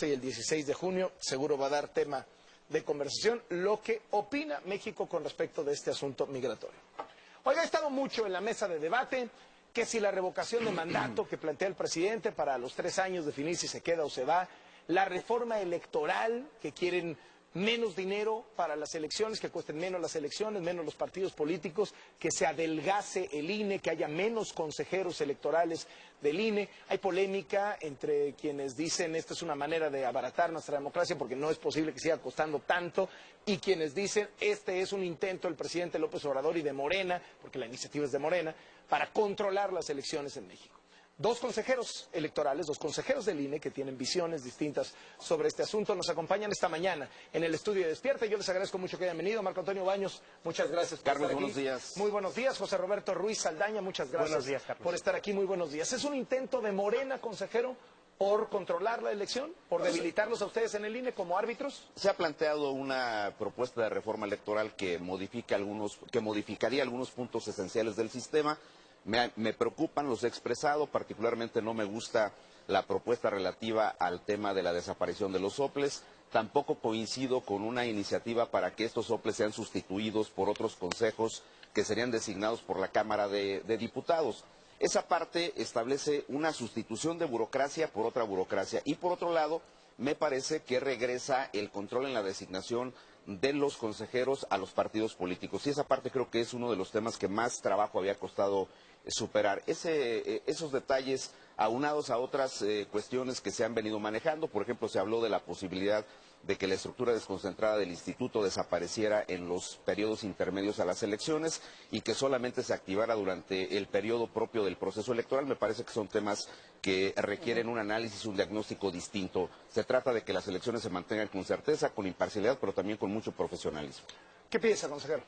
y el 16 de junio seguro va a dar tema de conversación lo que opina México con respecto de este asunto migratorio. Oiga, ha estado mucho en la mesa de debate que si la revocación de mandato que plantea el presidente para los 3 años definir si se queda o se va, la reforma electoral que quieren menos dinero para las elecciones, que cuesten menos las elecciones, menos los partidos políticos, que se adelgace el INE, que haya menos consejeros electorales del INE. Hay polémica entre quienes dicen esta es una manera de abaratar nuestra democracia porque no es posible que siga costando tanto, y quienes dicen este es un intento del presidente López Obrador y de Morena, porque la iniciativa es de Morena, para controlar las elecciones en México. 2 consejeros electorales, 2 consejeros del INE que tienen visiones distintas sobre este asunto nos acompañan esta mañana en el estudio de Despierta. Yo les agradezco mucho que hayan venido. Marco Antonio Baños, muchas gracias por estar aquí. Buenos días. Muy buenos días. José Roberto Ruiz Saldaña, muchas gracias buenos días, Carlos, por estar aquí. Muy buenos días. ¿Es un intento de Morena, consejero, por controlar la elección, por debilitarlos a ustedes en el INE como árbitros? Se ha planteado una propuesta de reforma electoral que modificaría algunos puntos esenciales del sistema. Me preocupan, los he expresado, particularmente no me gusta la propuesta relativa al tema de la desaparición de los soples. Tampoco coincido con una iniciativa para que estos soples sean sustituidos por otros consejos que serían designados por la Cámara de Diputados. Esa parte establece una sustitución de burocracia por otra burocracia. Y por otro lado, me parece que regresa el control en la designación de los consejeros a los partidos políticos. Y esa parte creo que es uno de los temas que más trabajo había costado superar. Esos detalles aunados a otras cuestiones que se han venido manejando. Por ejemplo, se habló de la posibilidad de que la estructura desconcentrada del instituto desapareciera en los periodos intermedios a las elecciones y que solamente se activara durante el periodo propio del proceso electoral. Me parece que son temas que requieren un análisis, un diagnóstico distinto. Se trata de que las elecciones se mantengan con certeza, con imparcialidad, pero también con mucho profesionalismo. ¿Qué piensa, consejero?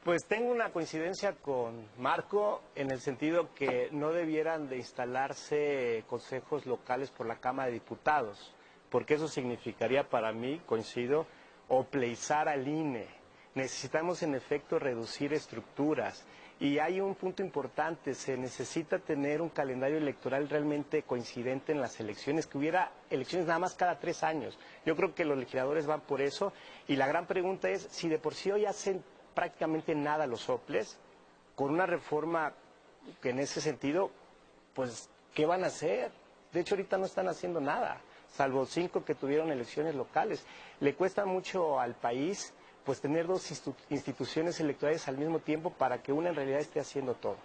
Pues tengo una coincidencia con Marco en el sentido que no debieran de instalarse consejos locales por la Cámara de Diputados, porque eso significaría para mí, coincido, opleizar al INE. Necesitamos en efecto reducir estructuras. Y hay un punto importante, se necesita tener un calendario electoral realmente coincidente en las elecciones, que hubiera elecciones nada más cada 3 años. Yo creo que los legisladores van por eso, y la gran pregunta es, si de por sí hoy hacen prácticamente nada los soples, con una reforma que en ese sentido, pues, ¿qué van a hacer? De hecho, ahorita no están haciendo nada, salvo 5 que tuvieron elecciones locales. Le cuesta mucho al país pues tener 2 instituciones electorales al mismo tiempo para que una en realidad esté haciendo todo.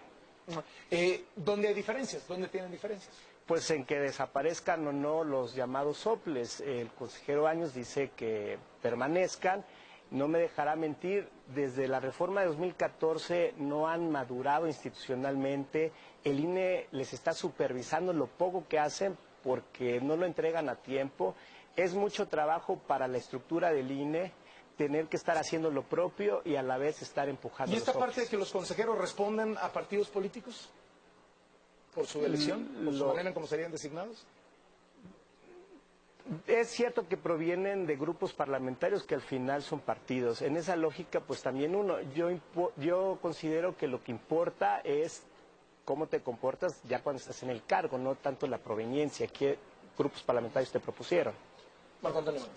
¿Dónde hay diferencias? ¿Dónde tienen diferencias? Pues en que desaparezcan o no los llamados soples. El consejero Áñez dice que permanezcan. No me dejará mentir, desde la reforma de 2014 no han madurado institucionalmente. El INE les está supervisando lo poco que hacen porque no lo entregan a tiempo. Es mucho trabajo para la estructura del INE tener que estar haciendo lo propio y a la vez estar empujando. ¿Y esta parte de que los consejeros respondan a partidos políticos por su elección, por su manera en cómo serían designados? Es cierto que provienen de grupos parlamentarios que al final son partidos. En esa lógica, pues también yo considero que lo que importa es cómo te comportas ya cuando estás en el cargo, no tanto la proveniencia, qué grupos parlamentarios te propusieron.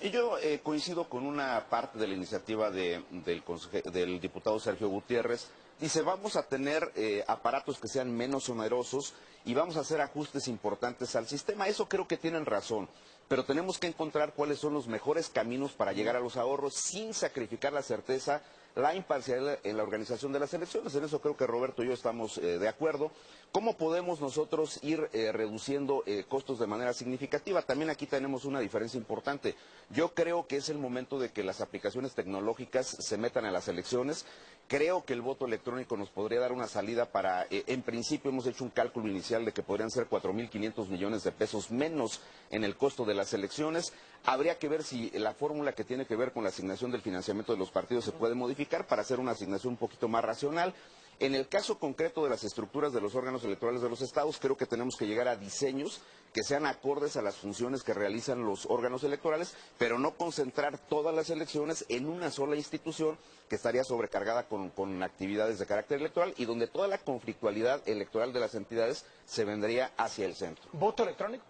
Y yo coincido con una parte de la iniciativa del diputado Sergio Gutiérrez. Dice, vamos a tener aparatos que sean menos onerosos y vamos a hacer ajustes importantes al sistema. Eso creo que tienen razón, pero tenemos que encontrar cuáles son los mejores caminos para llegar a los ahorros sin sacrificar la certeza, la imparcialidad en la organización de las elecciones. En eso creo que Roberto y yo estamos de acuerdo. ¿Cómo podemos nosotros ir reduciendo costos de manera significativa? También aquí tenemos una diferencia importante. Yo creo que es el momento de que las aplicaciones tecnológicas se metan a las elecciones. Creo que el voto electrónico nos podría dar una salida para, en principio hemos hecho un cálculo inicial de que podrían ser 4.500 millones de pesos menos en el costo de las elecciones. Habría que ver si la fórmula que tiene que ver con la asignación del financiamiento de los partidos se puede modificar para hacer una asignación un poquito más racional. En el caso concreto de las estructuras de los órganos electorales de los estados, creo que tenemos que llegar a diseños que sean acordes a las funciones que realizan los órganos electorales, pero no concentrar todas las elecciones en una sola institución que estaría sobrecargada con actividades de carácter electoral y donde toda la conflictualidad electoral de las entidades se vendría hacia el centro. ¿Voto electrónico?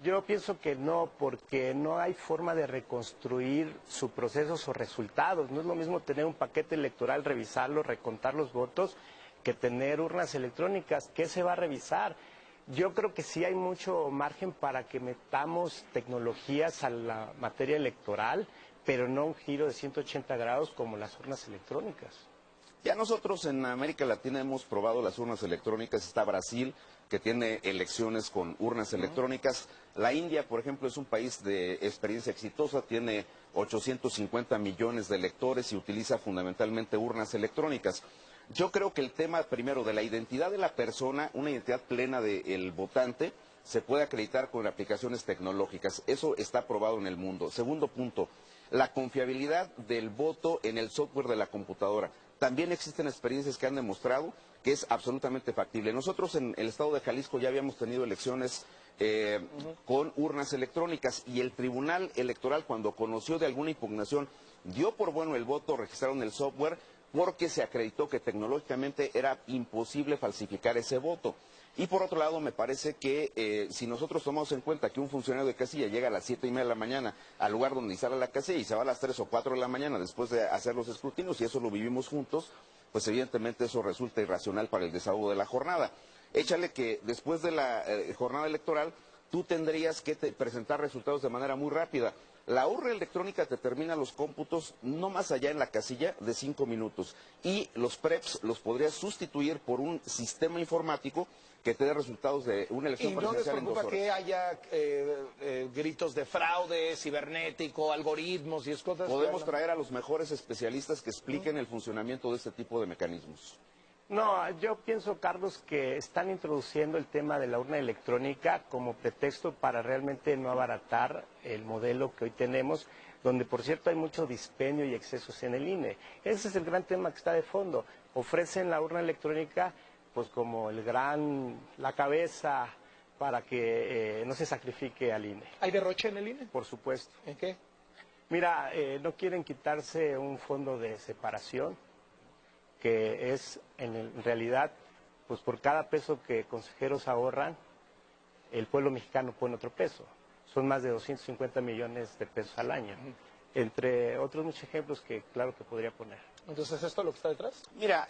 Yo pienso que no, porque no hay forma de reconstruir sus procesos o resultados. No es lo mismo tener un paquete electoral, revisarlo, recontar los votos, que tener urnas electrónicas. ¿Qué se va a revisar? Yo creo que sí hay mucho margen para que metamos tecnologías a la materia electoral, pero no un giro de 180 grados como las urnas electrónicas. Ya nosotros en América Latina hemos probado las urnas electrónicas. Está Brasil, que tiene elecciones con urnas electrónicas. La India, por ejemplo, es un país de experiencia exitosa, tiene 850 millones de electores y utiliza fundamentalmente urnas electrónicas. Yo creo que el tema, primero, de la identidad de la persona, una identidad plena del votante, se puede acreditar con aplicaciones tecnológicas. Eso está probado en el mundo. Segundo punto, la confiabilidad del voto en el software de la computadora. También existen experiencias que han demostrado que es absolutamente factible. Nosotros en el estado de Jalisco ya habíamos tenido elecciones con urnas electrónicas y el Tribunal Electoral, cuando conoció de alguna impugnación, dio por bueno el voto, registraron el software porque se acreditó que tecnológicamente era imposible falsificar ese voto. Y por otro lado, me parece que si nosotros tomamos en cuenta que un funcionario de casilla llega a las 7:30 de la mañana al lugar donde instala la casilla y se va a las 3 o 4 de la mañana después de hacer los escrutinios, y eso lo vivimos juntos, pues evidentemente eso resulta irracional para el desahogo de la jornada. Échale que después de la jornada electoral, tú tendrías que presentar resultados de manera muy rápida. La urna electrónica te termina los cómputos no más allá en la casilla de 5 minutos. Y los PREPs los podrías sustituir por un sistema informático que te dé resultados de una elección presidencial en 2 horas. ¿Y no les preocupa que haya gritos de fraude cibernético, algoritmos y esas cosas? Podemos traer a los mejores especialistas que expliquen el funcionamiento de este tipo de mecanismos. No, yo pienso, Carlos, que están introduciendo el tema de la urna electrónica como pretexto para realmente no abaratar el modelo que hoy tenemos, donde, por cierto, hay mucho dispendio y excesos en el INE. Ese es el gran tema que está de fondo. Ofrecen la urna electrónica pues como la cabeza para que no se sacrifique al INE. ¿Hay derroche en el INE? Por supuesto. ¿En qué? Mira, no quieren quitarse un fondo de separación, que es en realidad, pues por cada peso que consejeros ahorran, el pueblo mexicano pone otro peso. Son más de 250 millones de pesos al año. Entre otros muchos ejemplos que claro que podría poner. Entonces, ¿esto es lo que está detrás? Mira,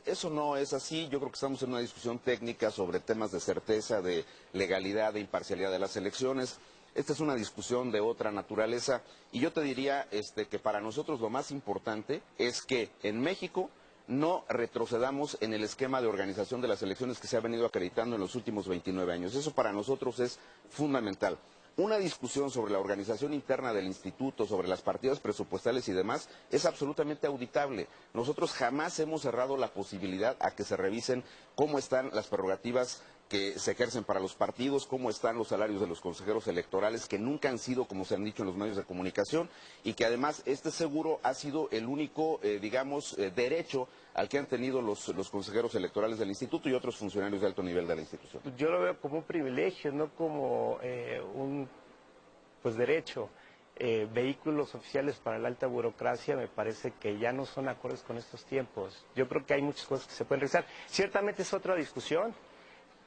eso no es así. Yo creo que estamos en una discusión técnica sobre temas de certeza, de legalidad, de imparcialidad de las elecciones. Esta es una discusión de otra naturaleza. Y yo te diría que para nosotros lo más importante es que en México no retrocedamos en el esquema de organización de las elecciones que se ha venido acreditando en los últimos 29 años. Eso para nosotros es fundamental. Una discusión sobre la organización interna del instituto, sobre las partidas presupuestales y demás, es absolutamente auditable. Nosotros jamás hemos cerrado la posibilidad a que se revisen cómo están las prerrogativas que se ejercen para los partidos, cómo están los salarios de los consejeros electorales, que nunca han sido, como se han dicho en los medios de comunicación, y que además este seguro ha sido el único, derecho al que han tenido los consejeros electorales del instituto y otros funcionarios de alto nivel de la institución. Yo lo veo como un privilegio, no como un derecho. Vehículos oficiales para la alta burocracia me parece que ya no son acordes con estos tiempos. Yo creo que hay muchas cosas que se pueden revisar. Ciertamente es otra discusión,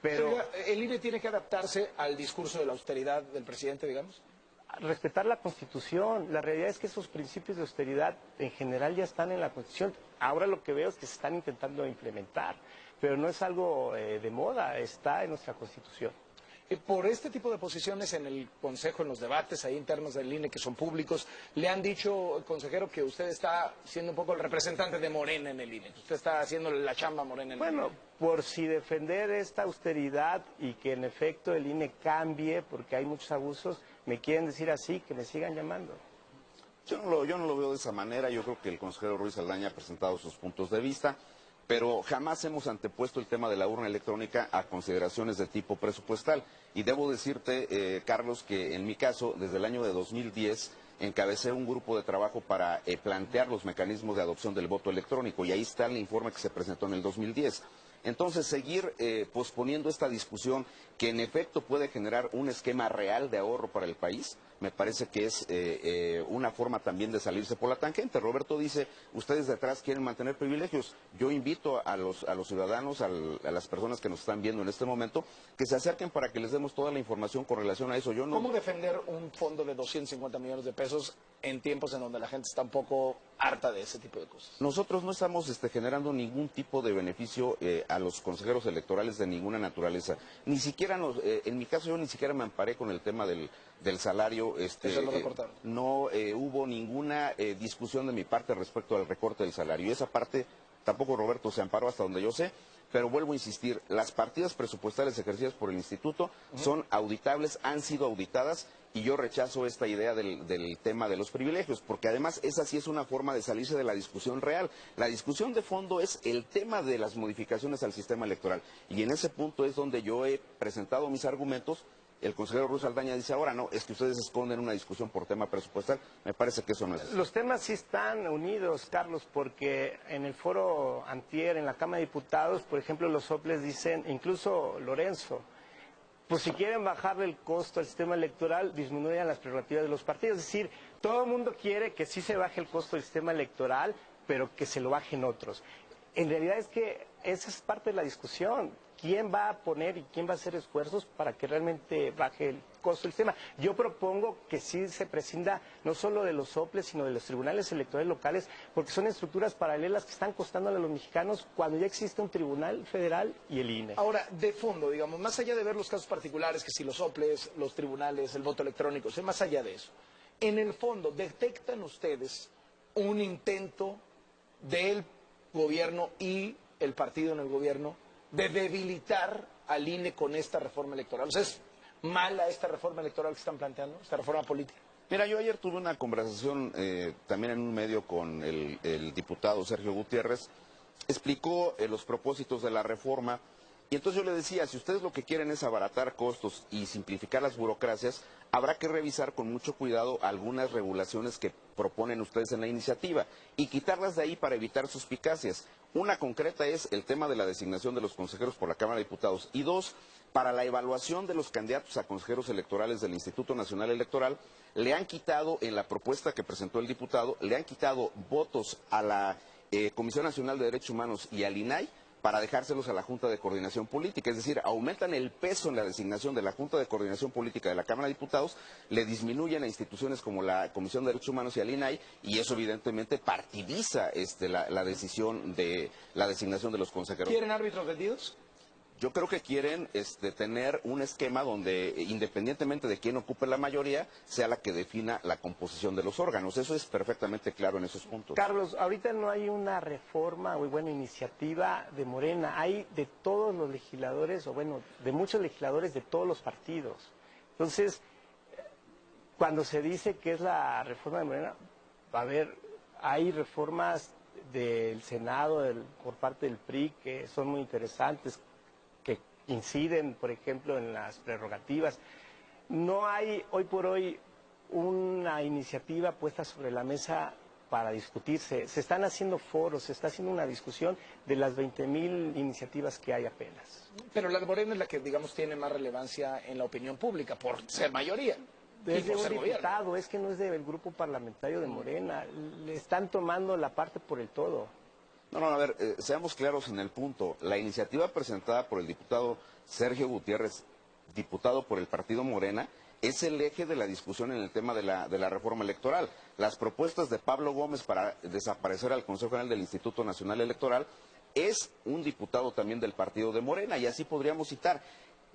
pero ¿El INE tiene que adaptarse al discurso de la austeridad del presidente, digamos? respetar la Constitución. La realidad es que esos principios de austeridad en general ya están en la Constitución. Ahora lo que veo es que se están intentando implementar, pero no es algo de moda, está en nuestra Constitución. Por este tipo de posiciones en el Consejo, en los debates ahí internos del INE que son públicos, le han dicho, consejero, que usted está siendo un poco el representante de Morena en el INE, que usted está haciendo la chamba Morena en el INE. Bueno, por si defender esta austeridad y que en efecto el INE cambie, porque hay muchos abusos, me quieren decir así, que me sigan llamando. Yo no lo veo de esa manera. Yo creo que el consejero Ruiz Saldaña ha presentado sus puntos de vista, pero jamás hemos antepuesto el tema de la urna electrónica a consideraciones de tipo presupuestal. Y debo decirte, Carlos, que en mi caso, desde el año de 2010, encabecé un grupo de trabajo para plantear los mecanismos de adopción del voto electrónico, y ahí está el informe que se presentó en el 2010. Entonces, seguir posponiendo esta discusión, que en efecto puede generar un esquema real de ahorro para el país, me parece que es una forma también de salirse por la tangente. Roberto dice, ustedes de atrás quieren mantener privilegios. Yo invito a los ciudadanos, a las personas que nos están viendo en este momento, que se acerquen para que les demos toda la información con relación a eso. Yo no... ¿Cómo defender un fondo de 250 millones de pesos en tiempos en donde la gente está un poco harta de ese tipo de cosas? Nosotros no estamos generando ningún tipo de beneficio a los consejeros electorales de ninguna naturaleza. Ni siquiera, en mi caso, yo ni siquiera me amparé con el tema del salario. Eso lo recortaron. No hubo ninguna discusión de mi parte respecto al recorte del salario. Y esa parte tampoco Roberto se amparó hasta donde yo sé. Pero vuelvo a insistir, las partidas presupuestales ejercidas por el Instituto son auditables, han sido auditadas, y yo rechazo esta idea del tema de los privilegios, porque además esa sí es una forma de salirse de la discusión real. La discusión de fondo es el tema de las modificaciones al sistema electoral, y en ese punto es donde yo he presentado mis argumentos. El consejero Ruiz Saldaña dice, ahora no, es que ustedes esconden una discusión por tema presupuestal. Me parece que eso no es así. Los temas sí están unidos, Carlos, porque en el foro antier, en la Cámara de Diputados, por ejemplo, los soples dicen, incluso Lorenzo, pues si quieren bajarle el costo al sistema electoral, disminuyan las prerrogativas de los partidos. Es decir, todo el mundo quiere que sí se baje el costo del sistema electoral, pero que se lo bajen otros. En realidad es que esa es parte de la discusión. ¿Quién va a poner y quién va a hacer esfuerzos para que realmente baje el costo del sistema? Yo propongo que sí se prescinda no solo de los soples, sino de los tribunales electorales locales, porque son estructuras paralelas que están costándole a los mexicanos cuando ya existe un tribunal federal y el INE. Ahora, de fondo, digamos, más allá de ver los casos particulares, que si los soples, los tribunales, el voto electrónico, más allá de eso, en el fondo, ¿detectan ustedes un intento del gobierno y el partido en el gobierno de debilitar al INE con esta reforma electoral? O sea, ¿es mala esta reforma electoral que están planteando, esta reforma política? Mira, yo ayer tuve una conversación también en un medio con el diputado Sergio Gutiérrez. Explicó los propósitos de la reforma, y entonces yo le decía, si ustedes lo que quieren es abaratar costos y simplificar las burocracias, habrá que revisar con mucho cuidado algunas regulaciones que proponen ustedes en la iniciativa y quitarlas de ahí para evitar suspicacias. Una concreta es el tema de la designación de los consejeros por la Cámara de Diputados, y dos, para la evaluación de los candidatos a consejeros electorales del Instituto Nacional Electoral, le han quitado, en la propuesta que presentó el diputado, le han quitado votos a la Comisión Nacional de Derechos Humanos y al INAI para dejárselos a la Junta de Coordinación Política. Es decir, aumentan el peso en la designación de la Junta de Coordinación Política de la Cámara de Diputados, le disminuyen a instituciones como la Comisión de Derechos Humanos y al INAI, y eso evidentemente partidiza la decisión de la designación de los consejeros. ¿Quieren árbitros vendidos? Yo creo que quieren tener un esquema donde, independientemente de quién ocupe la mayoría, sea la que defina la composición de los órganos. Eso es perfectamente claro en esos puntos. Carlos, ahorita no hay una reforma o buena iniciativa de Morena. Hay de todos los legisladores, o bueno, de muchos legisladores de todos los partidos. Entonces, cuando se dice que es la reforma de Morena, a ver, hay reformas del Senado por parte del PRI que son muy interesantes, que inciden, por ejemplo, en las prerrogativas. No hay hoy por hoy una iniciativa puesta sobre la mesa para discutirse. Se están haciendo foros, se está haciendo una discusión de las 20,000 iniciativas que hay apenas. Pero la de Morena es la que, digamos, tiene más relevancia en la opinión pública, por ser mayoría. Es de un diputado, es que no es del grupo parlamentario de Morena. Le están tomando la parte por el todo. No, a ver, seamos claros en el punto. La iniciativa presentada por el diputado Sergio Gutiérrez, diputado por el partido Morena, es el eje de la discusión en el tema de la reforma electoral. Las propuestas de Pablo Gómez para desaparecer al Consejo General del Instituto Nacional Electoral es un diputado también del partido de Morena, y así podríamos citar.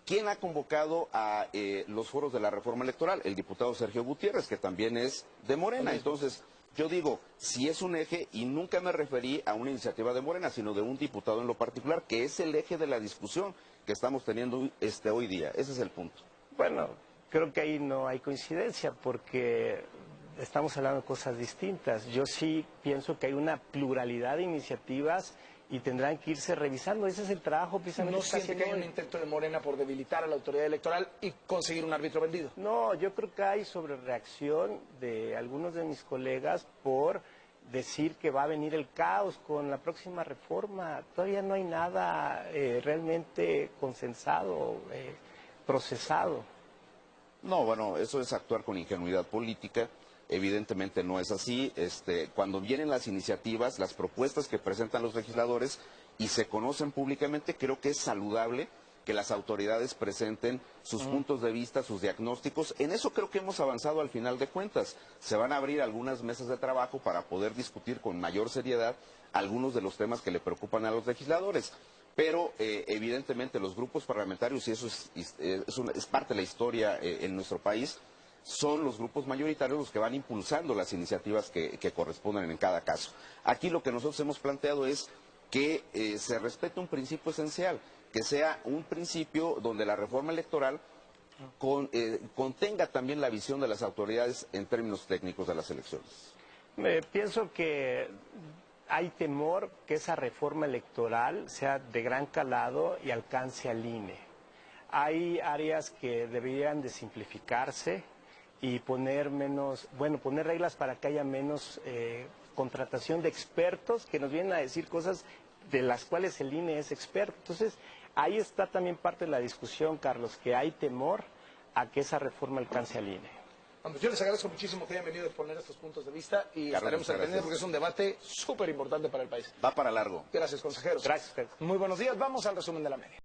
¿Quién ha convocado a los foros de la reforma electoral? El diputado Sergio Gutiérrez, que también es de Morena. Entonces, yo digo, si es un eje, y nunca me referí a una iniciativa de Morena, sino de un diputado en lo particular, que es el eje de la discusión que estamos teniendo hoy día. Ese es el punto. Bueno, creo que ahí no hay coincidencia, porque estamos hablando de cosas distintas. Yo sí pienso que hay una pluralidad de iniciativas y tendrán que irse revisando. Ese es el trabajo precisamente. ¿No siente que hay un intento de Morena por debilitar a la autoridad electoral y conseguir un árbitro vendido? No, yo creo que hay sobrereacción de algunos de mis colegas por decir que va a venir el caos con la próxima reforma. Todavía no hay nada realmente consensado, procesado. No, bueno, eso es actuar con ingenuidad política. Evidentemente no es así. Cuando vienen las iniciativas, las propuestas que presentan los legisladores y se conocen públicamente, creo que es saludable que las autoridades presenten sus puntos de vista, sus diagnósticos. En eso creo que hemos avanzado al final de cuentas. Se van a abrir algunas mesas de trabajo para poder discutir con mayor seriedad algunos de los temas que le preocupan a los legisladores. Pero evidentemente los grupos parlamentarios, y eso es parte de la historia en nuestro país, son los grupos mayoritarios los que van impulsando las iniciativas que corresponden en cada caso. Aquí lo que nosotros hemos planteado es que se respete un principio esencial, que sea un principio donde la reforma electoral contenga también la visión de las autoridades en términos técnicos de las elecciones. Pienso que hay temor que esa reforma electoral sea de gran calado y alcance al INE. Hay áreas que deberían de simplificarse y poner reglas para que haya menos contratación de expertos que nos vienen a decir cosas de las cuales el INE es experto. Entonces, ahí está también parte de la discusión, Carlos, que hay temor a que esa reforma alcance al INE. Pues yo les agradezco muchísimo que hayan venido a exponer estos puntos de vista y Carlos, estaremos al pendiente porque es un debate súper importante para el país. Va para largo. Gracias, consejeros. Gracias. Muy buenos días. Vamos al resumen de la media.